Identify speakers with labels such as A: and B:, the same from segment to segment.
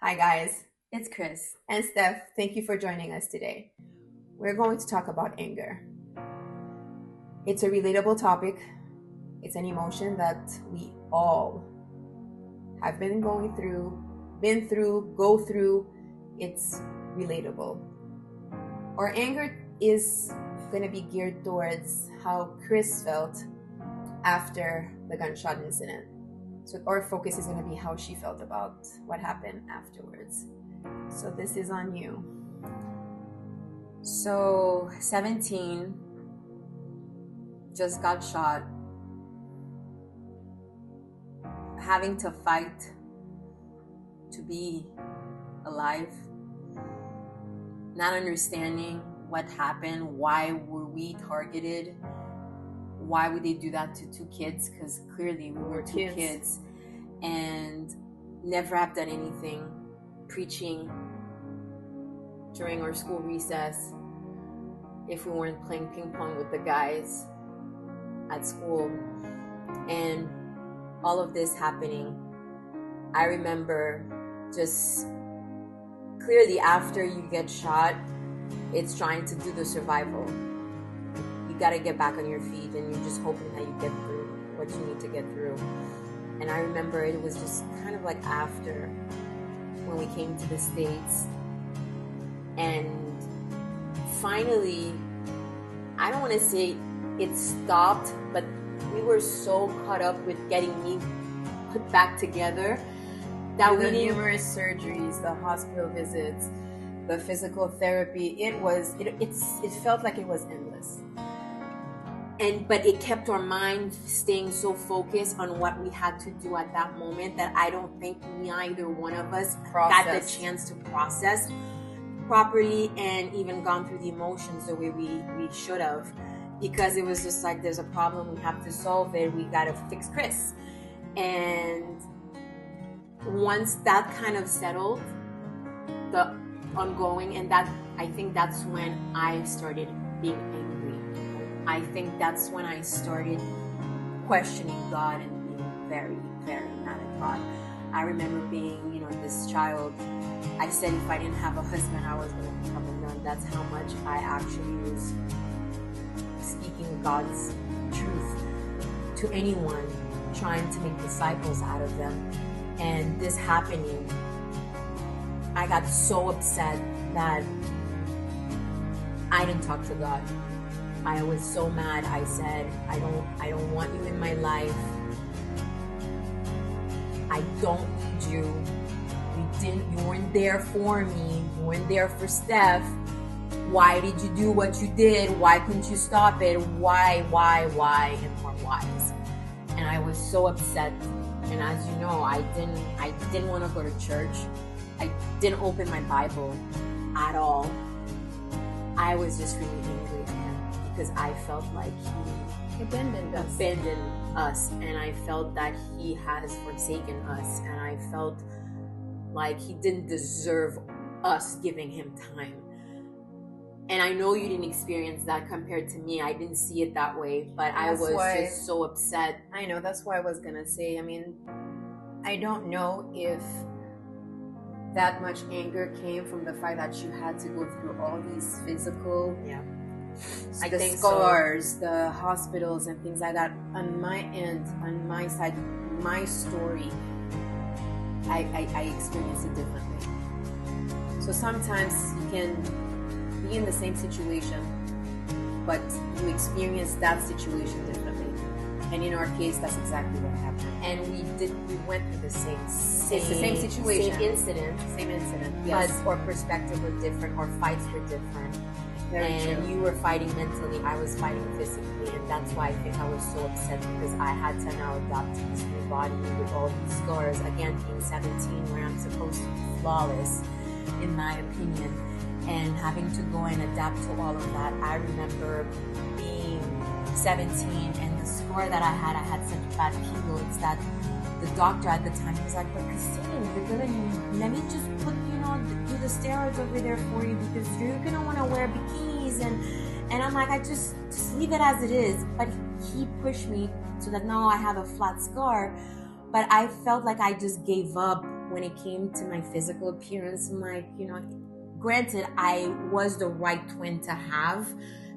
A: Hi, guys.
B: It's Chris.
A: And Steph, thank you for joining us today. We're going to talk about anger. It's a relatable topic. It's an emotion that we all have been going through, go through. It's relatable. Our anger is going to be geared towards how Chris felt after the gunshot incident. So our focus is going to be how she felt about what happened afterwards. So this is on you.
B: So, 17, just got shot, having to fight to be alive, not understanding what happened, why were we targeted, why would they do that to two kids, because clearly we were two kids, and never have done anything, preaching during our school recess if we weren't playing ping pong with the guys at school, and all of this happening. I remember just clearly after you get shot, it's trying to do the survival. You got to get back on your feet, and you're just hoping that you get through what you need to get through. And I remember it was just kind of like after when we came to the States, and finally, I don't want to say it stopped, but we were so caught up with getting me put back together that we didn't.
A: Numerous surgeries, the hospital visits, the physical therapy. It felt like it was endless.
B: But it kept our mind staying so focused on what we had to do at that moment that I don't think neither one of us got the chance to process properly and even gone through the emotions the way we should have, because it was just like, there's a problem, we have to solve it, we gotta fix Chris. And once that kind of settled, the ongoing, and that, I think that's when I started being angry. I think that's when I started questioning God and being very, very mad at God. I remember being, this child. I said if I didn't have a husband, I was going to become a nun. That's how much I actually was speaking God's truth to anyone, trying to make disciples out of them. And this happening, I got so upset that I didn't talk to God. I was so mad. I said, I don't want you in my life. I don't need you. You weren't there for me. You weren't there for Steph. Why did you do what you did? Why couldn't you stop it? Why, and more whys. And I was so upset. And as you know, I didn't want to go to church. I didn't open my Bible at all. I was just really angry at him because I felt like he abandoned us, and I felt that he has forsaken us, and I felt like he didn't deserve us giving him time. And I know you didn't experience that compared to me. I didn't see it that way, but I was just so upset.
A: I know, that's why I was gonna say, I don't know if that much anger came from the fact that you had to go through all these physical, the scars, the hospitals and things like that. On my end, on my side, my story, I experience it differently. So sometimes you can be in the same situation, but you experience that situation differently. And in our case, that's exactly what happened.
B: And we went through the same
A: it's the same situation,
B: same incident.
A: Yes.
B: But our perspectives were different, our fights were different.
A: Very true.
B: You were fighting mentally, I was fighting physically, and that's why I think I was so upset, because I had to now adapt to this new body with all these scars. Again, being 17, where I'm supposed to be flawless, in my opinion, and having to go and adapt to all of that. I remember being 17, and the scar that I had such bad keloids that the doctor at the time was like, but Christine, you're gonna, let me just put, do the steroids over there for you, because you're gonna want to wear bikinis, and I'm like, I just leave it as it is. But he pushed me so that now I have a flat scar. But I felt like I just gave up when it came to my physical appearance, I'm like, granted, I was the right twin to have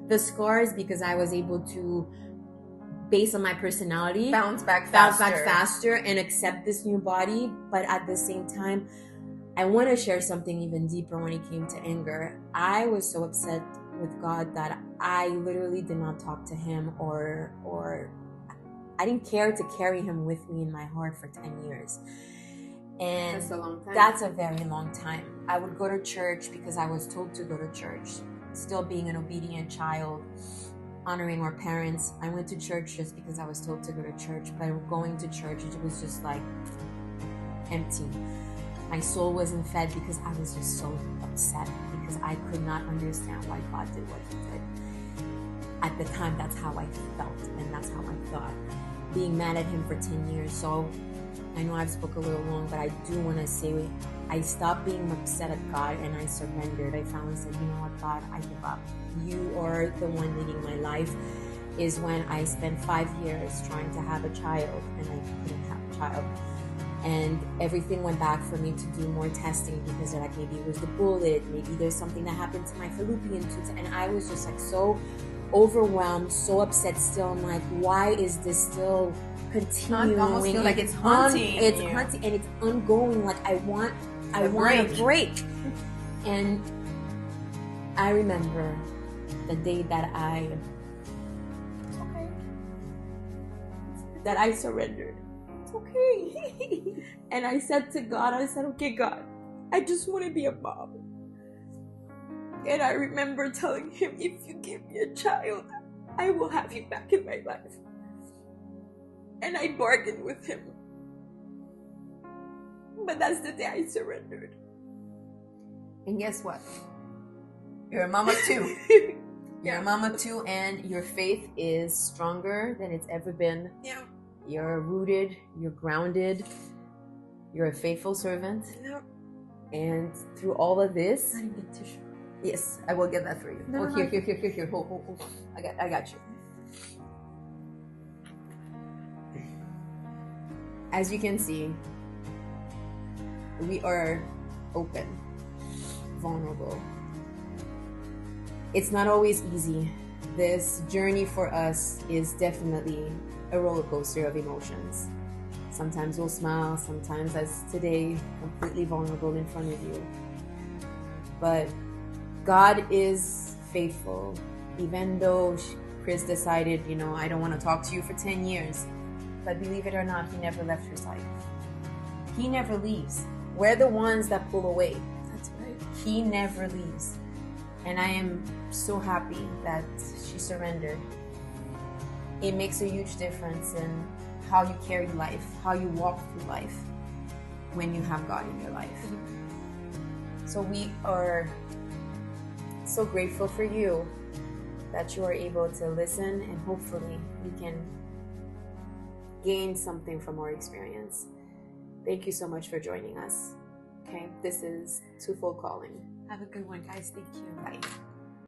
B: the scars because I was able to, based on my personality,
A: bounce back
B: faster and accept this new body. But at the same time, I want to share something even deeper when it came to anger. I was so upset with God that I literally did not talk to him or I didn't care to carry him with me in my heart for 10 years. And
A: that's a long time.
B: That's a very long time. I would go to church because I was told to go to church. Still being an obedient child, honoring our parents. I went to church just because I was told to go to church. But going to church, it was just like empty. My soul wasn't fed because I was just so upset because I could not understand why God did what he did. At the time, that's how I felt and that's how I thought. Being mad at him for 10 years. So I know I've spoke a little long, but I do want to say I stopped being upset at God and I surrendered. I finally said, you know what, God, I give up. You are the one leading my life. Is when I spent 5 years trying to have a child and I couldn't have a child. And everything went back for me to do more testing because they're like, maybe it was the bullet, maybe there's something that happened to my fallopian tubes. And I was just like so overwhelmed, so upset still. I'm like, why is this still continuing?
A: I almost feel like it's haunting.
B: It's haunting and it's ongoing. Like I want a break. And I remember the day that I surrendered. It's okay. And I said to God, okay, God, I just want to be a mom. And I remember telling him, if you give me a child, I will have you back in my life. And I bargained with him. But that's the day I surrendered.
A: And guess what? You're a mama too. You're a mama too, and your faith is stronger than it's ever been.
B: Yeah.
A: You're rooted, you're grounded, you're a faithful servant.
B: Yeah.
A: And through all of this,
B: I didn't get tissue.
A: Yes, I will get that for you.
B: No,
A: Here. Hold. I got you. As you can see, we are open, vulnerable. It's not always easy. This journey for us is definitely a roller coaster of emotions. Sometimes we'll smile, sometimes, as today, completely vulnerable in front of you. But God is faithful. Even though Chris decided, I don't want to talk to you for 10 years. But believe it or not, he never left your side. He never leaves. We're the ones that pull away.
B: That's right.
A: He never leaves. And I am so happy that she surrendered. It makes a huge difference in how you carry life, how you walk through life when you have God in your life. So we are so grateful for you that you are able to listen, and hopefully we can gain something from our experience. Thank you so much for joining us. Okay, this is Twofold Calling.
B: Have a good one, guys. Thank you.
A: Bye.